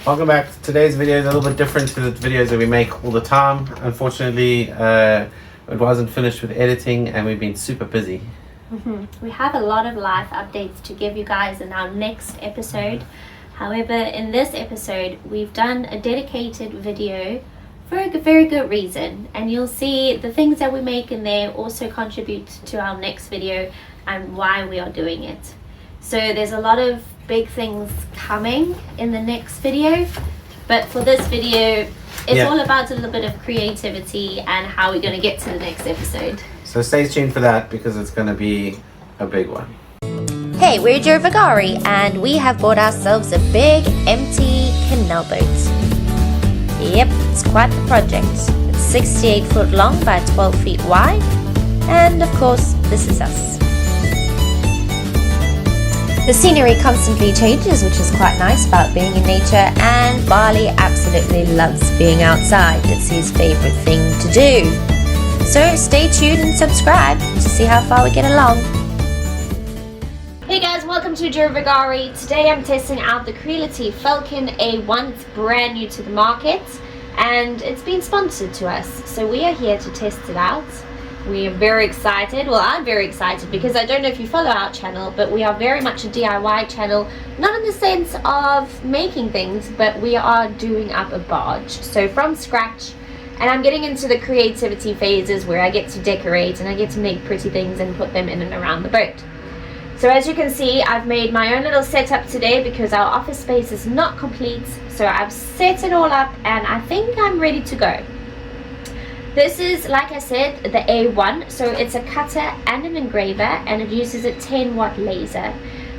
Welcome back. Today's video is a little bit different to the videos that we make all the time. Unfortunately, it wasn't finished with editing and we've been super busy. We have a lot of life updates to give you guys in our next episode. However, in this episode, we've done a dedicated video for a very good reason. And you'll see the things that we make in there also contribute to our next video and why we are doing it. So there's a lot of big things coming in the next video, but for this video it's all about a little bit of creativity and how we're going to get to the next episode. So stay tuned for that because it's going to be a big one. Hey, we're Joe Vagari and we have bought ourselves a big empty canal boat. Yep, it's quite the project. It's 68 foot long by 12 feet wide, and of course this is us. The scenery constantly changes, which is quite nice about being in nature, and Barley absolutely loves being outside. It's his favorite thing to do. So stay tuned and subscribe to see how far we get along. Hey guys, welcome to Joe Vagari. Today I'm testing out the Creality Falcon A1. It's brand new to the market and it's been sponsored to us. So we are here to test it out. We are very excited. Well, I'm very excited because I don't know if you follow our channel, but we are very much a DIY channel, not in the sense of making things, but we are doing up a barge, so from scratch. And I'm getting into the creativity phases where I get to decorate and I get to make pretty things and put them in and around the boat. So as you can see, I've made my own little setup today because our office space is not complete. So I've set it all up and I think I'm ready to go. This is, like I said, the A1, so it's a cutter and an engraver, and it uses a 10-watt laser.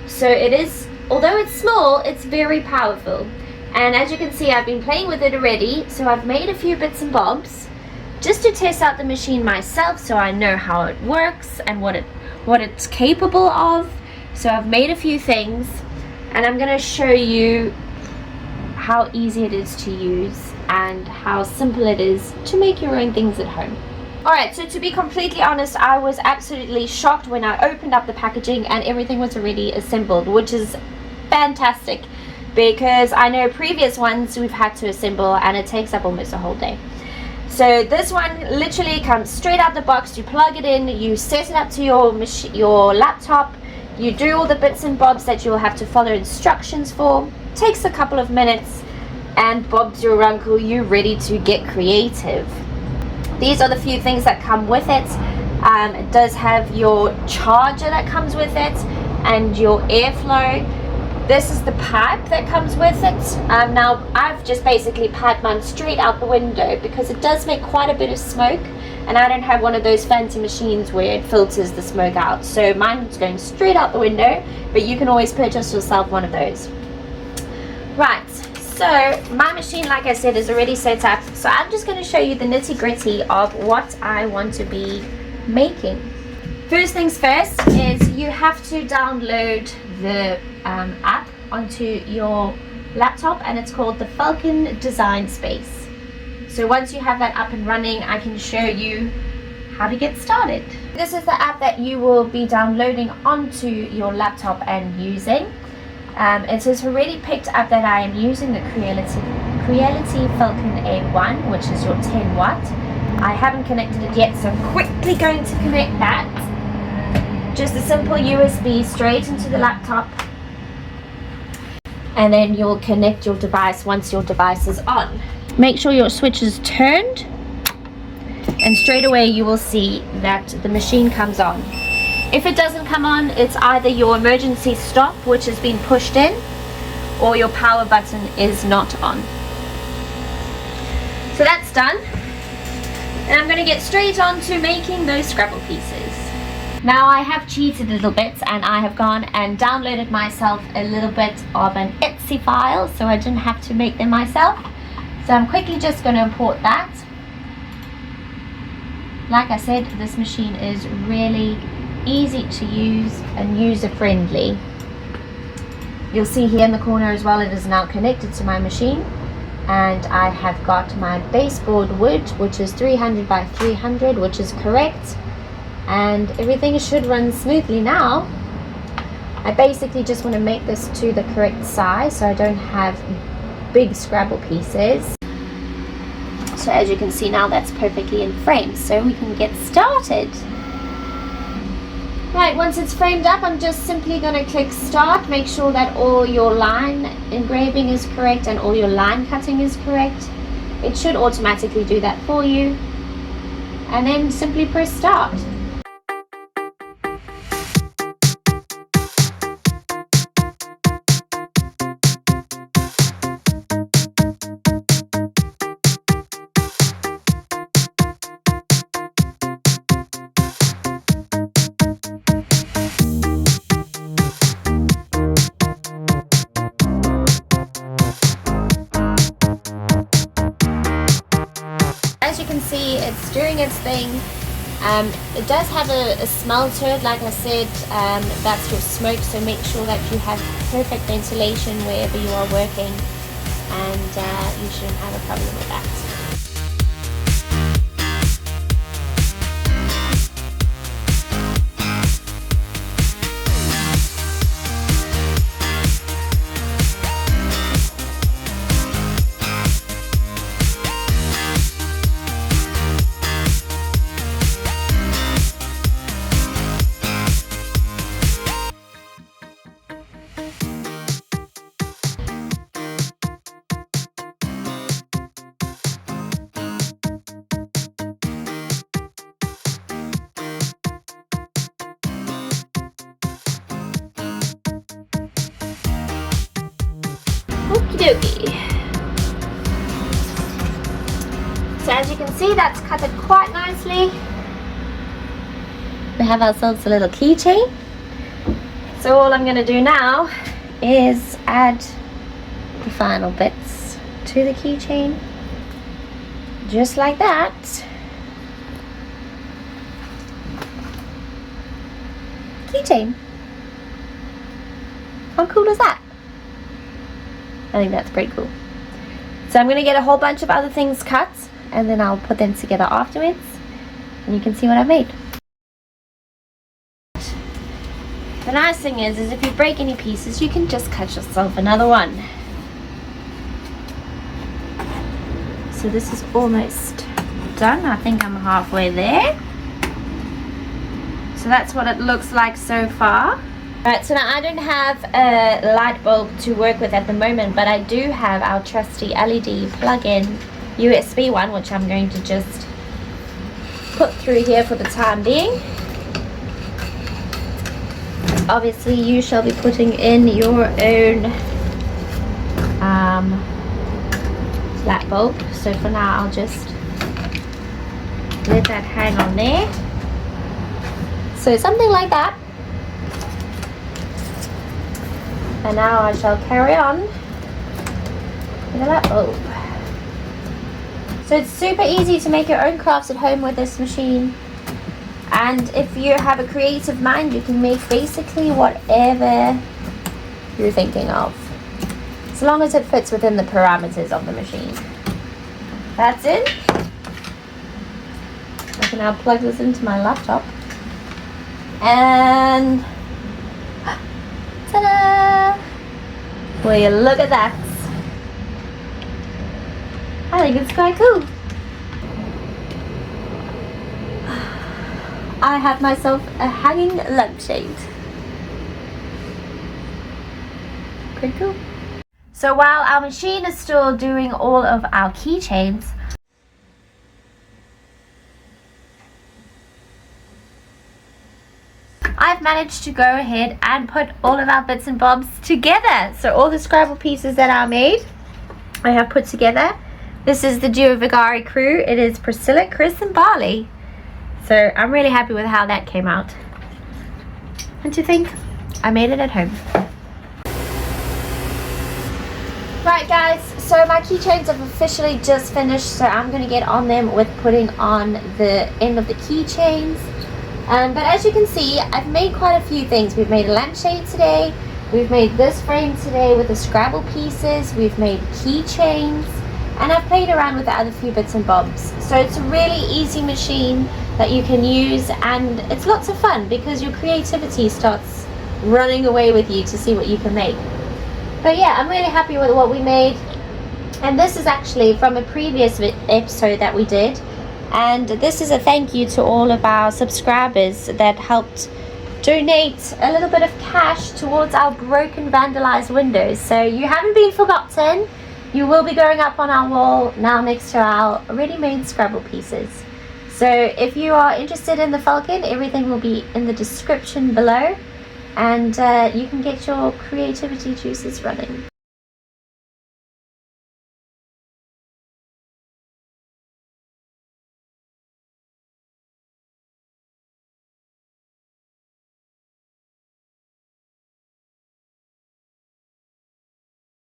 So it is, although it's small, it's very powerful. And as you can see, I've been playing with it already, so I've made a few bits and bobs just to test out the machine myself so I know how it works and what it's capable of. So I've made a few things, and I'm going to show you how easy it is to use and how simple it is to make your own things at home. Alright, so to be completely honest, I was absolutely shocked when I opened up the packaging and everything was already assembled, which is fantastic because I know previous ones we've had to assemble and it takes up almost a whole day. So this one literally comes straight out the box. You plug it in, you set it up to your laptop, you do all the bits and bobs that you'll have to follow instructions for. Takes a couple of minutes and Bob's your uncle, you're ready to get creative. These are the few things that come with it. It does have your charger that comes with it and your airflow. This is the pipe that comes with it. Now I've just basically piped mine straight out the window because it does make quite a bit of smoke and I don't have one of those fancy machines where it filters the smoke out. So mine's going straight out the window, but you can always purchase yourself one of those. Right, so my machine, like I said, is already set up. So I'm just going to show you the nitty-gritty of what I want to be making. First things first is you have to download the app onto your laptop, and it's called the Falcon Design Space. So once you have that up and running, I can show you how to get started. This is the app that you will be downloading onto your laptop and using. It has already picked up that I am using the Creality Falcon A1, which is your 10 watt. I haven't connected it yet, so I'm quickly going to connect that. Just a simple USB straight into the laptop. And then you'll connect your device once your device is on. Make sure your switch is turned. And straight away you will see that the machine comes on. If it doesn't come on, it's either your emergency stop, which has been pushed in, or your power button is not on. So that's done. And I'm going to get straight on to making those Scrabble pieces. Now I have cheated a little bit and I have gone and downloaded myself a little bit of an Etsy file so I didn't have to make them myself. So I'm quickly just going to import that. Like I said, this machine is really easy to use and user friendly. You'll see here in the corner as well, it is now connected to my machine, and I have got my baseboard wood, which is 300 by 300, which is correct, and everything should run smoothly now. I basically just want to make this to the correct size so I don't have big Scrabble pieces. So as you can see now, that's perfectly in frame, so we can get started. Right, once it's framed up, I'm just simply going to click start. Make sure that all your line engraving is correct and all your line cutting is correct. It should automatically do that for you. And then simply press start. As you can see, it's doing its thing. It does have a smell to it, like I said, that's your smoke, so make sure that you have perfect ventilation wherever you are working, and you shouldn't have a problem with that. Okie dokie. So as you can see, that's cut it quite nicely. We have ourselves a little keychain. So all I'm going to do now is add the final bits to the keychain. Just like that. Keychain. How cool is that? I think that's pretty cool. So I'm going to get a whole bunch of other things cut, and then I'll put them together afterwards, and you can see what I've made. The nice thing is if you break any pieces, you can just cut yourself another one. So this is almost done. I think I'm halfway there. So that's what it looks like so far. Alright, so now I don't have a light bulb to work with at the moment, but I do have our trusty LED plug-in USB one, which I'm going to just put through here for the time being. Obviously you shall be putting in your own light bulb, so for now I'll just let that hang on there. So something like that. And now I shall carry on with a light bulb. So it's super easy to make your own crafts at home with this machine. And if you have a creative mind, you can make basically whatever you're thinking of, as long as it fits within the parameters of the machine. That's it. I can now plug this into my laptop. And ta-da! Will you look at that? I think it's quite cool. I have myself a hanging lampshade. Pretty cool. So while our machine is still doing all of our keychains, I've managed to go ahead and put all of our bits and bobs together. So all the Scrabble pieces that I made, I have put together. This is the Duo Vigari crew. It is Priscilla, Chris and Barley. So I'm really happy with how that came out. And to think, I made it at home. Right guys, so my keychains have officially just finished, so I'm going to get on them with putting on the end of the keychains. But as you can see, I've made quite a few things. We've made a lampshade today, we've made this frame today with the Scrabble pieces, we've made keychains, and I've played around with the other few bits and bobs. So it's a really easy machine that you can use, and it's lots of fun because your creativity starts running away with you to see what you can make. But yeah, I'm really happy with what we made. And this is actually from a previous episode that we did. And this is a thank you to all of our subscribers that helped donate a little bit of cash towards our broken, vandalized windows. So you haven't been forgotten. You will be going up on our wall now next to our ready-made Scrabble pieces. So if you are interested in the Falcon, everything will be in the description below. And you can get your creativity juices running.